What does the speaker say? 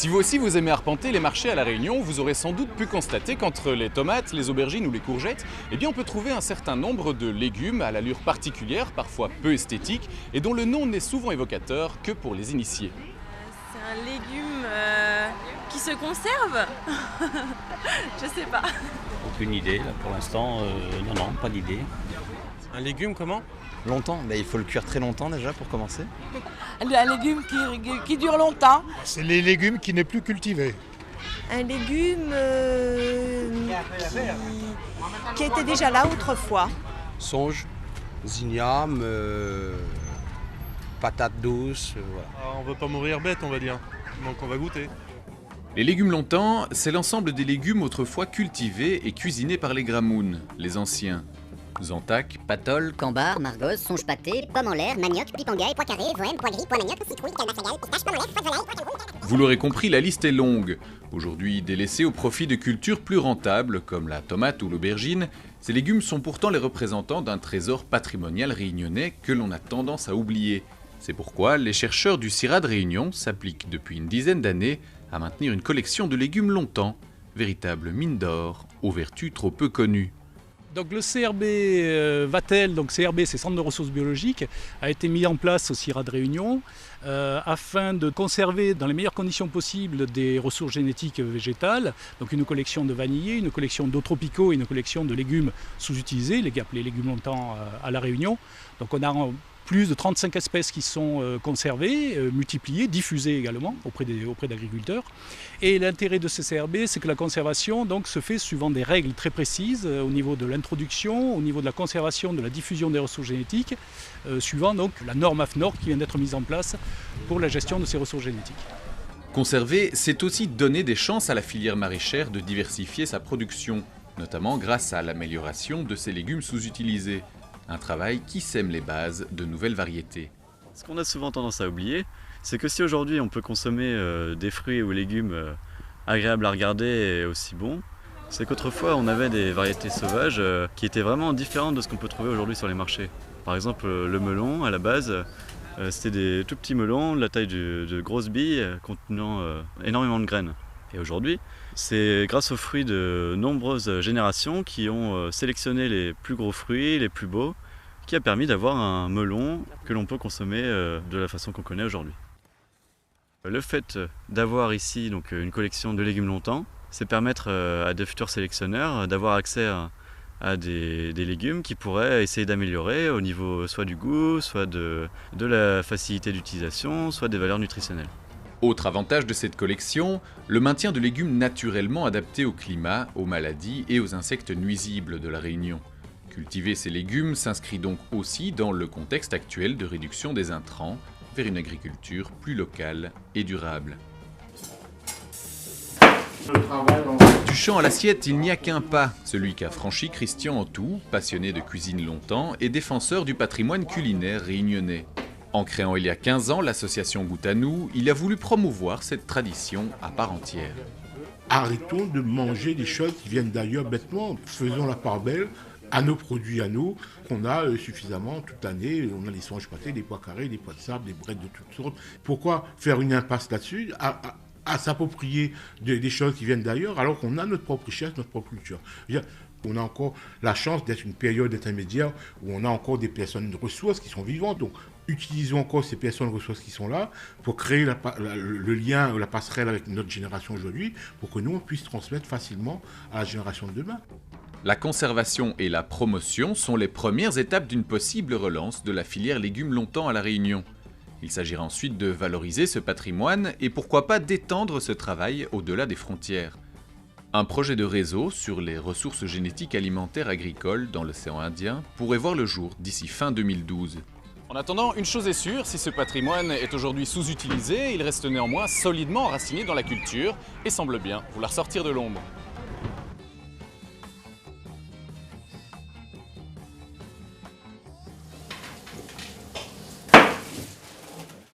Si vous aussi vous aimez arpenter les marchés à La Réunion, vous aurez sans doute pu constater qu'entre les tomates, les aubergines ou les courgettes, eh bien on peut trouver un certain nombre de légumes à l'allure particulière, parfois peu esthétique, et dont le nom n'est souvent évocateur que pour les initiés. C'est un légume qui se conserve. Je sais pas. Aucune idée, là, pour l'instant, non, pas d'idée. Un légume comment? Longtemps, il faut le cuire très longtemps déjà pour commencer. Un légume qui dure longtemps. C'est les légumes qui n'est plus cultivé. Un légume qui était déjà là autrefois. Songe, zigname, patates douces, voilà. On va pas mourir bête, on va dire. Donc on va goûter. Les légumes longtemps, c'est l'ensemble des légumes autrefois cultivés et cuisinés par les Gramounes, les anciens. Zantac, Patol, Cambar, Margos, Songe pâté, Pomme en l'air, Manioc, Pipangay, Pois carré, Voème, Pois gris, Pois manioc, Citrouille, Calmasagal, Pistache, Pomme en l'air, Foie de volaille, Pois kangourou. vous l'aurez compris, la liste est longue. Aujourd'hui délaissés au profit de cultures plus rentables, comme la tomate ou l'aubergine, ces légumes sont pourtant les représentants d'un trésor patrimonial réunionnais que l'on a tendance à oublier. C'est pourquoi les chercheurs du CIRAD Réunion s'appliquent depuis une dizaine d'années à maintenir une collection de légumes longtemps, véritable mine d'or aux vertus trop peu connues. Donc le CRB Vatel, donc CRB c'est Centre de ressources biologiques, a été mis en place au CIRAD Réunion afin de conserver dans les meilleures conditions possibles des ressources génétiques végétales, donc une collection de vanillés, une collection d'eaux tropicaux et une collection de légumes sous-utilisés, les légumes longtemps à La Réunion. Donc on a plus de 35 espèces qui sont conservées, multipliées, diffusées également auprès d'agriculteurs. Et l'intérêt de ce CRB, c'est que la conservation donc, se fait suivant des règles très précises au niveau de l'introduction, au niveau de la conservation, de la diffusion des ressources génétiques, suivant donc la norme AFNOR qui vient d'être mise en place pour la gestion de ces ressources génétiques. Conserver, c'est aussi donner des chances à la filière maraîchère de diversifier sa production, notamment grâce à l'amélioration de ces légumes sous-utilisés. Un travail qui sème les bases de nouvelles variétés. Ce qu'on a souvent tendance à oublier, c'est que si aujourd'hui on peut consommer des fruits ou légumes agréables à regarder et aussi bons, c'est qu'autrefois on avait des variétés sauvages qui étaient vraiment différentes de ce qu'on peut trouver aujourd'hui sur les marchés. Par exemple le melon, à la base, c'était des tout petits melons de la taille de grosses billes contenant énormément de graines. Et aujourd'hui, c'est grâce aux fruits de nombreuses générations qui ont sélectionné les plus gros fruits, les plus beaux, qui a permis d'avoir un melon que l'on peut consommer de la façon qu'on connaît aujourd'hui. Le fait d'avoir ici donc, une collection de légumes longtemps, c'est permettre à des futurs sélectionneurs d'avoir accès à des légumes qui pourraient essayer d'améliorer au niveau soit du goût, soit de la facilité d'utilisation, soit des valeurs nutritionnelles. Autre avantage de cette collection, le maintien de légumes naturellement adaptés au climat, aux maladies et aux insectes nuisibles de la Réunion. Cultiver ces légumes s'inscrit donc aussi dans le contexte actuel de réduction des intrants vers une agriculture plus locale et durable. Du champ à l'assiette, il n'y a qu'un pas, celui qu'a franchi Christian Antou, passionné de cuisine longtemps et défenseur du patrimoine culinaire réunionnais. En créant il y a 15 ans l'association Goûte à nous, il a voulu promouvoir cette tradition à part entière. Arrêtons de manger des choses qui viennent d'ailleurs bêtement. Faisons la part belle à nos produits à nous, qu'on a suffisamment toute l'année. On a les songes pâtés, des pois carrés, des pois de sable, des brettes de toutes sortes. Pourquoi faire une impasse là-dessus à s'approprier des choses qui viennent d'ailleurs alors qu'on a notre propre richesse, notre propre culture? On a encore la chance d'être une période intermédiaire où on a encore des personnes de ressources qui sont vivantes. Donc, utilisons encore ces personnes de ressources qui sont là pour créer le lien, la passerelle avec notre génération aujourd'hui pour que nous, on puisse transmettre facilement à la génération de demain. La conservation et la promotion sont les premières étapes d'une possible relance de la filière légumes longtemps à La Réunion. Il s'agira ensuite de valoriser ce patrimoine et pourquoi pas d'étendre ce travail au-delà des frontières. Un projet de réseau sur les ressources génétiques alimentaires agricoles dans l'océan Indien pourrait voir le jour d'ici fin 2012. En attendant, une chose est sûre, si ce patrimoine est aujourd'hui sous-utilisé, il reste néanmoins solidement enraciné dans la culture et semble bien vouloir sortir de l'ombre.